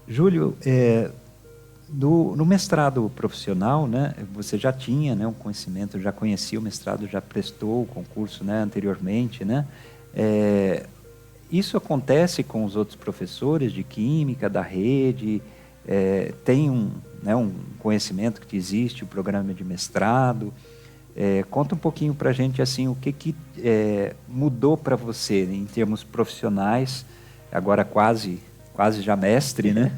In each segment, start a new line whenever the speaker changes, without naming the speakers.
Júlio, no mestrado profissional, né, você já tinha, né, um conhecimento, já conhecia o mestrado, já prestou o concurso, né, anteriormente, né? Isso acontece com os outros professores de química da rede? Tem né, um conhecimento que existe o programa de mestrado? Conta um pouquinho para a gente assim, o que mudou para você em termos profissionais, agora quase já mestre, né?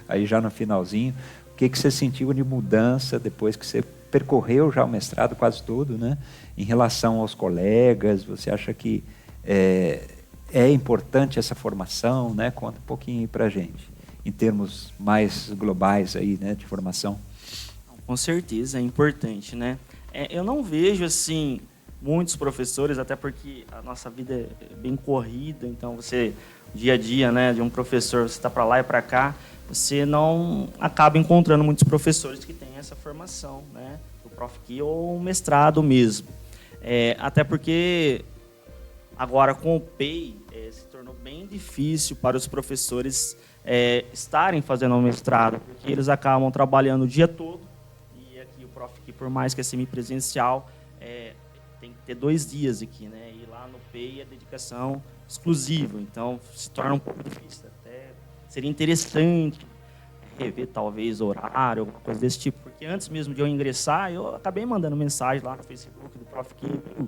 Aí já no finalzinho, o que você sentiu de mudança depois que você percorreu já o mestrado quase todo, né? Em relação aos colegas, você acha que é importante essa formação, né? Conta um pouquinho para a gente, em termos mais globais aí, né, de formação.
Com certeza, é importante, né? Eu não vejo, assim, muitos professores, até porque a nossa vida é bem corrida, então você, dia a dia, né, de um professor, você está para lá e para cá, você não acaba encontrando muitos professores que têm essa formação, né, o Prof.Ki ou o mestrado mesmo. Até porque agora com o PEI se tornou bem difícil para os professores estarem fazendo o mestrado, porque eles acabam trabalhando o dia todo. O Prof.Ki, por mais que é semipresencial, tem que ter 2 dias aqui, né? E lá no PEI é dedicação exclusiva, então se torna um pouco difícil. Até seria interessante rever talvez horário, alguma coisa desse tipo, porque antes mesmo de eu ingressar, eu acabei mandando mensagem lá no Facebook do Prof.Ki, não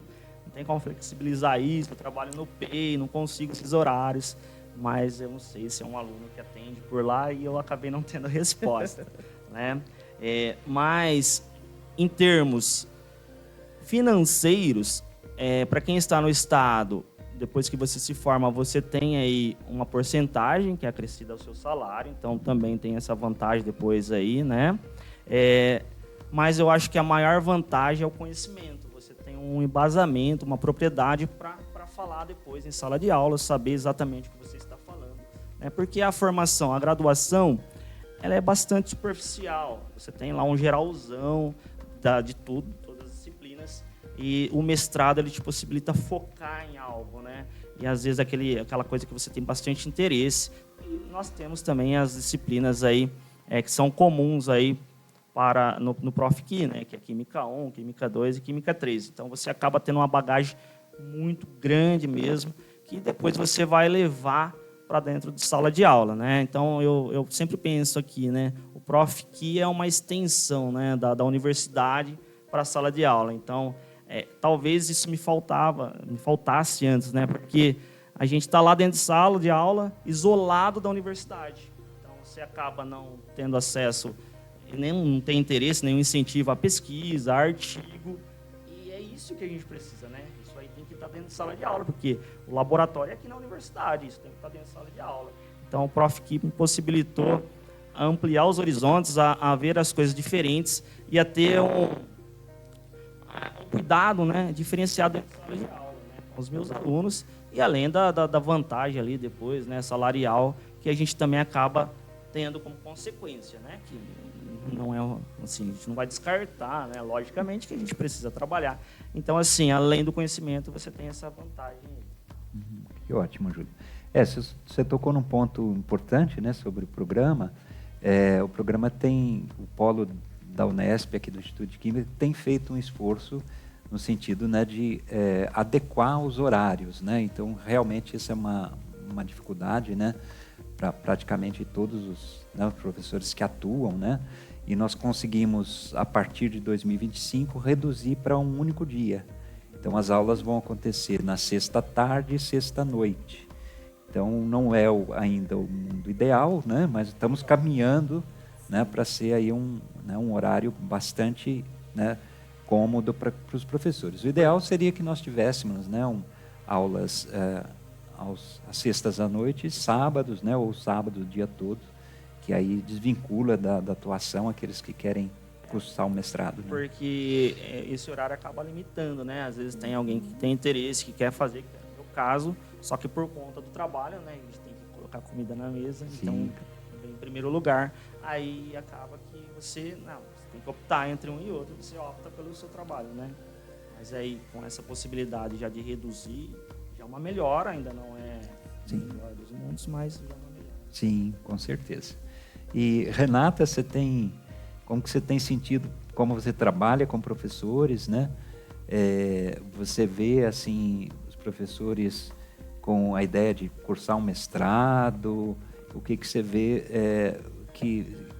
tem como flexibilizar isso, eu trabalho no PEI, não consigo esses horários, mas eu não sei se é um aluno que atende por lá e eu acabei não tendo resposta, né? Mas em termos financeiros, para quem está no estado, depois que você se forma, você tem aí uma porcentagem que é acrescida ao seu salário, então também tem essa vantagem depois aí, né? Mas eu acho que a maior vantagem é o conhecimento. Você tem um embasamento, uma propriedade para falar depois em sala de aula, saber exatamente o que você está falando, né? Porque a formação, a graduação, ela é bastante superficial. Você tem lá um geralzão de tudo, todas as disciplinas, e o mestrado ele te possibilita focar em algo, né? E às vezes aquela coisa que você tem bastante interesse. E nós temos também as disciplinas aí que são comuns aí no Prof.Ki, né? Que é Química 1, Química 2 e Química 3. Então você acaba tendo uma bagagem muito grande mesmo, que depois você vai levar para dentro de sala de aula, né? Então eu sempre penso aqui, né? O Prof.Ki é uma extensão, né, da universidade para a sala de aula. Então talvez isso me faltasse antes, né? Porque a gente está lá dentro de sala de aula, isolado da universidade. Então você acaba não tendo acesso, não tem interesse, nenhum incentivo à pesquisa, a artigo. E é isso que a gente precisa, né? Isso aí tem que estar dentro de sala de aula, porque o laboratório é aqui na universidade, isso tem que estar dentro de sala de aula. Então, o Prof.Ki me possibilitou a ampliar os horizontes, a ver as coisas diferentes e a ter um cuidado, né, diferenciado dentro de sala de aula, né, com os meus alunos, e além da vantagem ali depois, né, salarial, que a gente também acaba tendo como consequência, né, que não é assim, a gente não vai descartar, né, logicamente que a gente precisa trabalhar. Então, assim, além do conhecimento, você tem essa vantagem aí.
Que ótimo, Júlio. Você tocou num ponto importante, né, sobre o programa. O programa tem o polo da Unesp, aqui do Instituto de Química, tem feito um esforço no sentido, né, de adequar os horários, né? Então, realmente, isso é uma dificuldade, né, para praticamente todos os, né, professores que atuam, né? E nós conseguimos, a partir de 2025, reduzir para um único dia. Então, as aulas vão acontecer na sexta tarde e sexta noite. Então, não é ainda o mundo ideal, né? Mas estamos caminhando, né, para ser aí um horário bastante, né, cômodo para os professores. O ideal seria que nós tivéssemos, né, aulas às sextas à noite, sábados, né, ou sábado o dia todo, que aí desvincula da atuação aqueles que querem cursar o mestrado, né?
Porque esse horário acaba limitando, né? Às vezes tem alguém que tem interesse, que quer fazer, que é o meu caso, só que por conta do trabalho, né? A gente tem que colocar comida na mesa, sim, então vem em primeiro lugar. Aí acaba que você tem que optar entre um e outro, você opta pelo seu trabalho, né? Mas aí com essa possibilidade já de reduzir, já é uma melhora, ainda não é
Sim.
No melhor dos mundos, mas já não melhor.
Sim, com certeza. E, Renata, como que você tem sentido, como você trabalha com professores, né? Você vê, assim, os professores com a ideia de cursar um mestrado? O que você vê,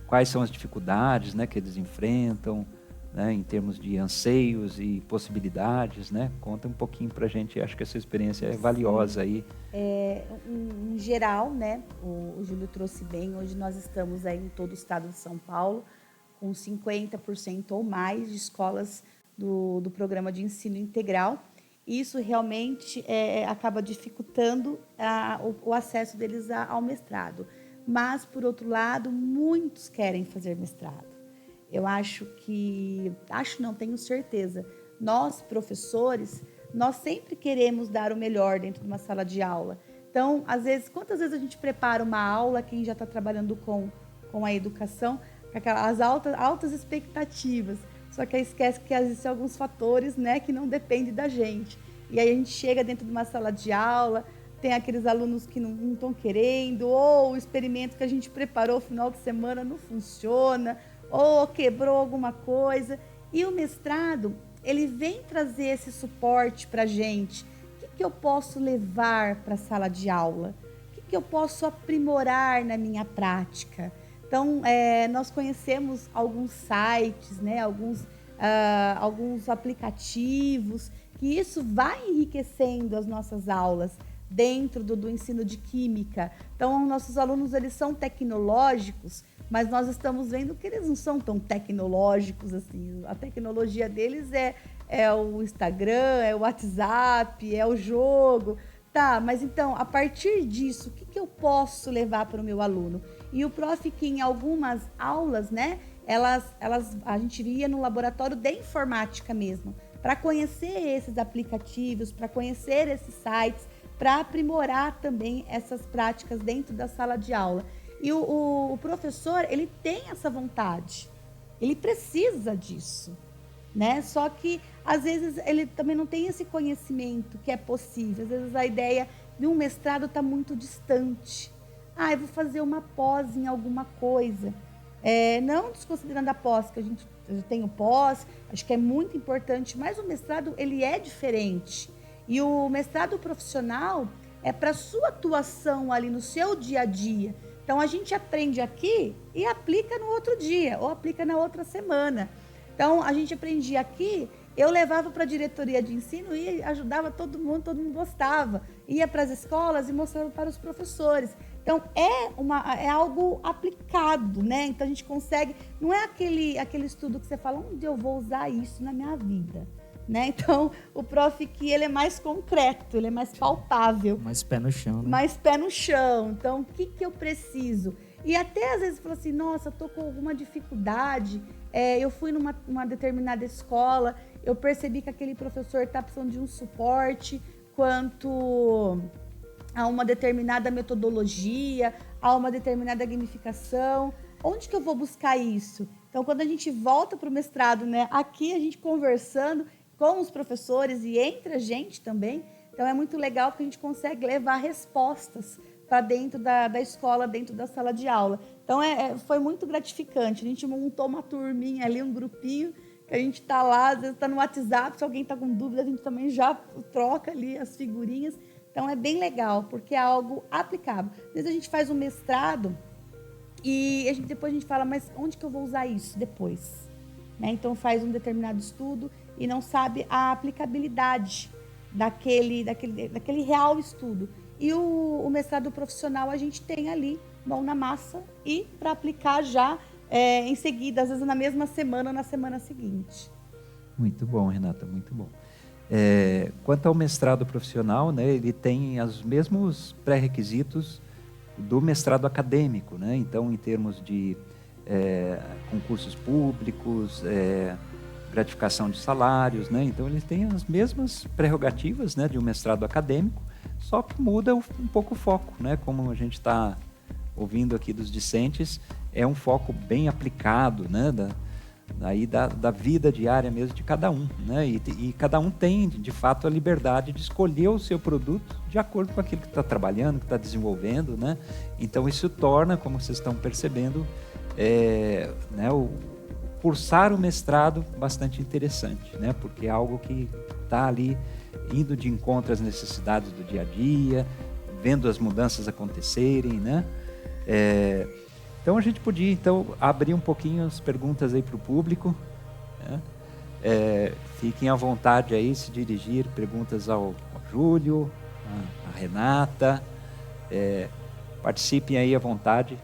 quais são as dificuldades, né, que eles enfrentam, né, em termos de anseios e possibilidades, né? Conta um pouquinho para a gente, acho que essa experiência é valiosa aí.
Em geral, né, o Júlio trouxe bem, hoje nós estamos aí em todo o estado de São Paulo, com 50% ou mais de escolas do programa de ensino integral. Isso realmente acaba dificultando o acesso deles ao mestrado. Mas, por outro lado, muitos querem fazer mestrado. Eu tenho certeza, nós, professores, nós sempre queremos dar o melhor dentro de uma sala de aula. Então, quantas vezes a gente prepara uma aula, quem já está trabalhando com a educação, com aquelas altas expectativas, só que aí esquece que existem alguns fatores, né, que não dependem da gente. E aí a gente chega dentro de uma sala de aula, tem aqueles alunos que não estão querendo, ou o experimento que a gente preparou no final de semana não funciona, ou quebrou alguma coisa. E o mestrado, ele vem trazer esse suporte para a gente. O que eu posso levar para a sala de aula? O que eu posso aprimorar na minha prática? Então, nós conhecemos alguns sites, né, alguns aplicativos, que isso vai enriquecendo as nossas aulas dentro do ensino de química. Então, nossos alunos, eles são tecnológicos, mas nós estamos vendo que eles não são tão tecnológicos assim. A tecnologia deles é o Instagram, é o WhatsApp, é o jogo. Tá, mas então, a partir disso, o que eu posso levar para o meu aluno? E o prof, que em algumas aulas, né, a gente ia no laboratório de informática mesmo, para conhecer esses aplicativos, para conhecer esses sites, para aprimorar também essas práticas dentro da sala de aula. E o professor, ele tem essa vontade, ele precisa disso, né? Só que, às vezes, ele também não tem esse conhecimento que é possível. Às vezes, a ideia de um mestrado está muito distante. Eu vou fazer uma pós em alguma coisa. Não desconsiderando a pós, que eu tenho pós, acho que é muito importante, mas o mestrado, ele é diferente. E o mestrado profissional é para a sua atuação ali no seu dia a dia. Então, a gente aprende aqui e aplica no outro dia, ou aplica na outra semana. Então, a gente aprendia aqui, eu levava para a diretoria de ensino e ajudava todo mundo gostava. Ia para as escolas e mostrava para os professores. Então, é algo aplicado, né? Então, a gente consegue... Não é aquele estudo que você fala, onde eu vou usar isso na minha vida? Né? Então, o prof, que ele é mais concreto, ele é mais palpável.
Mais pé no chão, né?
Mais pé no chão. Então, o que eu preciso? E até, às vezes, fala assim, nossa, eu tô com alguma dificuldade. Eu fui numa determinada escola, eu percebi que aquele professor está precisando de um suporte quanto a uma determinada metodologia, a uma determinada gamificação. Onde que eu vou buscar isso? Então, quando a gente volta para o mestrado, né, aqui a gente conversando com os professores e entre a gente também, então é muito legal porque a gente consegue levar respostas para dentro da escola, dentro da sala de aula. Então, foi muito gratificante. A gente montou uma turminha ali, um grupinho, que a gente está lá, às vezes está no WhatsApp, se alguém está com dúvida, a gente também já troca ali as figurinhas. Então, é bem legal, porque é algo aplicável. Às vezes a gente faz um mestrado e depois a gente fala, mas onde que eu vou usar isso depois? Né? Então, faz um determinado estudo e não sabe a aplicabilidade daquele real estudo. E o mestrado profissional a gente tem ali, mão na massa, e para aplicar já em seguida, às vezes na mesma semana ou na semana seguinte.
Muito bom, Renata, muito bom. Quanto ao mestrado profissional, né, ele tem os mesmos pré-requisitos do mestrado acadêmico, né? Então, em termos de concursos públicos, gratificação de salários, né? Então, eles têm as mesmas prerrogativas, né, de um mestrado acadêmico, só que muda um pouco o foco, né? Como a gente está ouvindo aqui dos discentes, é um foco bem aplicado, né, aí da vida diária mesmo de cada um, né? E cada um tem, de fato, a liberdade de escolher o seu produto de acordo com aquilo que está trabalhando, que está desenvolvendo, né? Então, isso torna, como vocês estão percebendo, né, cursar o mestrado bastante interessante, né? Porque é algo que está ali indo de encontro às necessidades do dia a dia, vendo as mudanças acontecerem, né? Então a gente podia abrir um pouquinho as perguntas aí para o público, né? Fiquem à vontade aí, se dirigir perguntas ao Júlio, a Renata, participem aí à vontade.